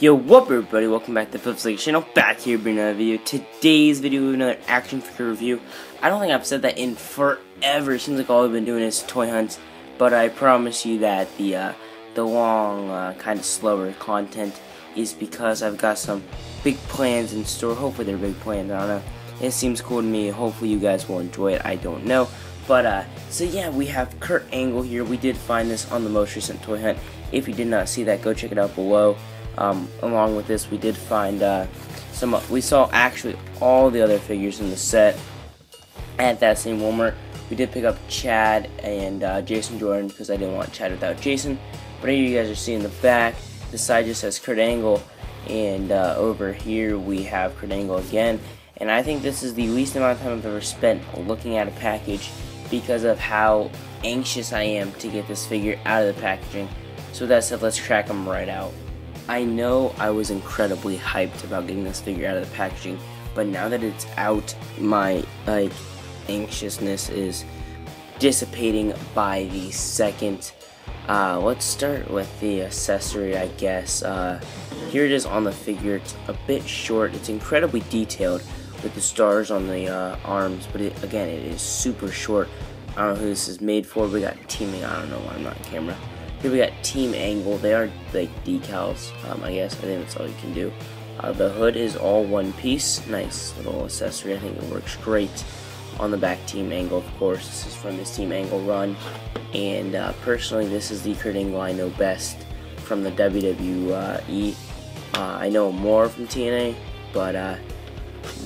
Yo, what up everybody, welcome back to Flip's League channel, back here bringing another video. Today's video is another action figure review. I don't think I've said that in forever. It seems like all I've been doing is toy hunts, but I promise you that the long, kind of slower content is because I've got some big plans in store. Hopefully they're big plans, I don't know. It seems cool to me, hopefully you guys will enjoy it, I don't know. But, so yeah, we have Kurt Angle here. We did find this on the most recent toy hunt. If you did not see that, go check it out below. Along with this, we did find we saw actually all the other figures in the set at that same Walmart. We did pick up Chad and Jason Jordan because I didn't want Chad without Jason. But here you guys are seeing the back. The side just says Kurt Angle, and over here we have Kurt Angle again. And I think this is the least amount of time I've ever spent looking at a package because of how anxious I am to get this figure out of the packaging. So with that said, let's crack them right out. I know I was incredibly hyped about getting this figure out of the packaging, but now that it's out, my anxiousness is dissipating by the second. Let's start with the accessory, I guess. Here it is on the figure. It's a bit short. It's incredibly detailed with the stars on the arms, but again, it is super short. I don't know who this is made for. We got teaming. I don't know why I'm not on camera. Here we got Team Angle. They are like decals, I guess. I think that's all you can do. The hood is all one piece. Nice little accessory. I think it works great. On the back, Team Angle, of course. This is from his Team Angle run. And personally, this is the Kurt Angle I know best from the WWE. I know more from TNA, but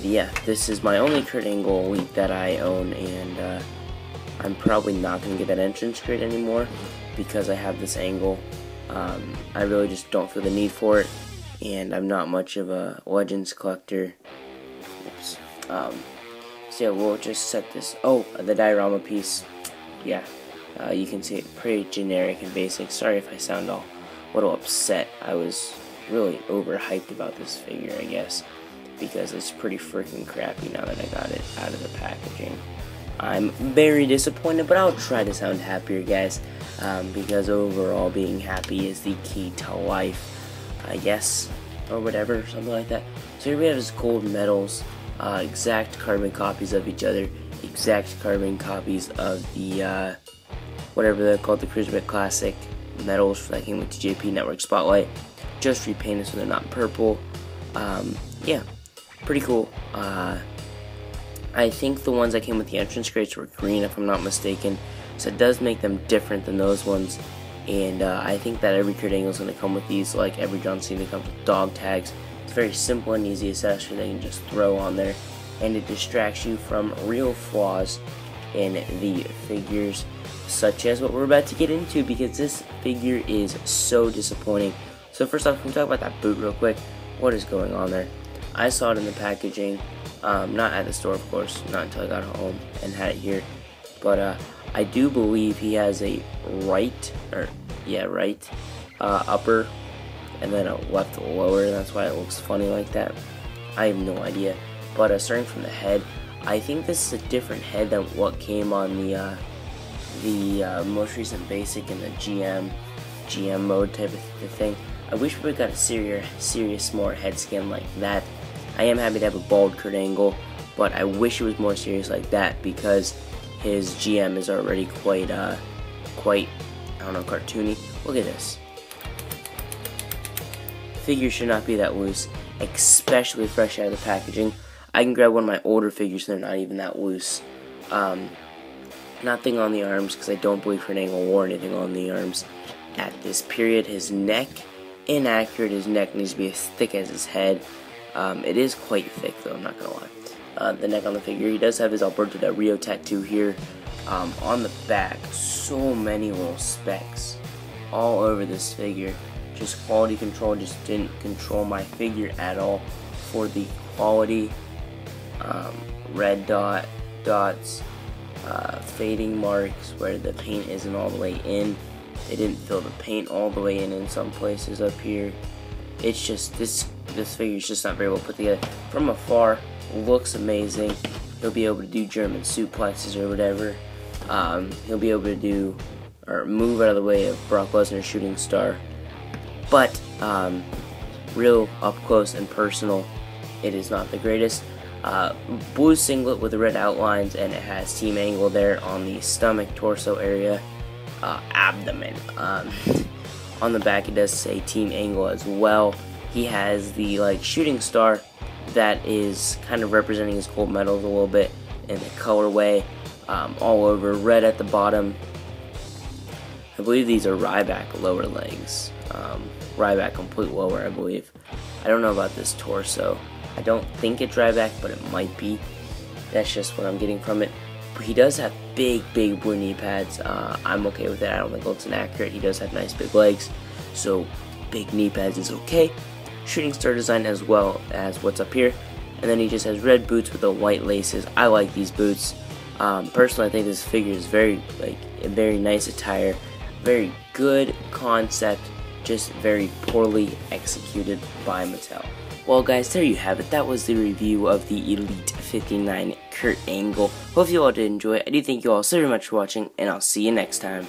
yeah, this is my only Kurt Angle Elite that I own, and I'm probably not going to get that entrance crate anymore because I have this Angle. I really just don't feel the need for it, and I'm not much of a Legends collector. Oops. So yeah, we'll just set this. Oh, the diorama piece. Yeah, you can see it pretty generic and basic. Sorry if I sound all a little upset. I was really overhyped about this figure, I guess, because it's pretty freaking crappy now that I got it out of the packaging. I'm very disappointed, but I'll try to sound happier, guys, because overall being happy is the key to life, I guess, or whatever, something like that. So here we have his gold medals, exact carbon copies of each other, exact carbon copies of the, whatever they're called, the Cruiserweight Classic medals that came with the JP Network Spotlight, just repainted so they're not purple. Yeah, pretty cool. I think the ones that came with the entrance crates were green, if I'm not mistaken, so it does make them different than those ones. And I think that every Kurt Angle is going to come with these, like every John Cena comes with dog tags. It's very simple and easy accessory they can just throw on there, and it distracts you from real flaws in the figures, such as what we're about to get into, because this figure is so disappointing. So first off, can we talk about that boot real quick? What is going on there? I saw it in the packaging. Not at the store, of course, not until I got home and had it here. But I do believe he has a right upper and then a left lower, and that's why it looks funny like that. I have no idea. But starting from the head, I think this is a different head than what came on the most recent basic in the GM mode type of thing. I wish we got a serious more head skin like that. I am happy to have a bald Kurt Angle, but I wish it was more serious like that because his GM is already quite, I don't know, cartoony. Look at this. Figures should not be that loose, especially fresh out of the packaging. I can grab one of my older figures and they're not even that loose. Nothing on the arms because I don't believe Kurt Angle wore anything on the arms at this period. His neck, inaccurate. His neck needs to be as thick as his head. It is quite thick though, I'm not gonna lie. The neck on the figure, he does have his Alberto Del Rio tattoo here. On the back, so many little specks all over this figure. Just quality control just didn't control my figure at all for the quality. Red dots, fading marks where the paint isn't all the way in. They didn't fill the paint all the way in some places up here. It's just, this figure is just not very well put together. From afar, looks amazing. He'll be able to do German suplexes or whatever. He'll be able to do, or move out of the way of Brock Lesnar's shooting star. But real up close and personal, it is not the greatest. Blue singlet with the red outlines, and it has Team Angle there on the stomach, torso area, abdomen. On the back it does say Team Angle as well. He has the shooting star that is kind of representing his gold medals a little bit in the colorway, all over, red at the bottom. I believe these are Ryback lower legs, Ryback complete lower, I believe. I don't know about this torso. I don't think it's Ryback, but it might be. That's just what I'm getting from it. But he does have big blue knee pads. I'm okay with it. I don't think it looks inaccurate. He does have nice big legs, so big knee pads is okay. Shooting star design as well as what's up here. And then he just has red boots with the white laces. I like these boots. Personally, I think this figure is very a very nice attire. Very good concept, just very poorly executed by Mattel. Well guys, there you have it. That was the review of the Elite 59 Kurt Angle. Hope you all did enjoy it. I do thank you all so very much for watching, and I'll see you next time.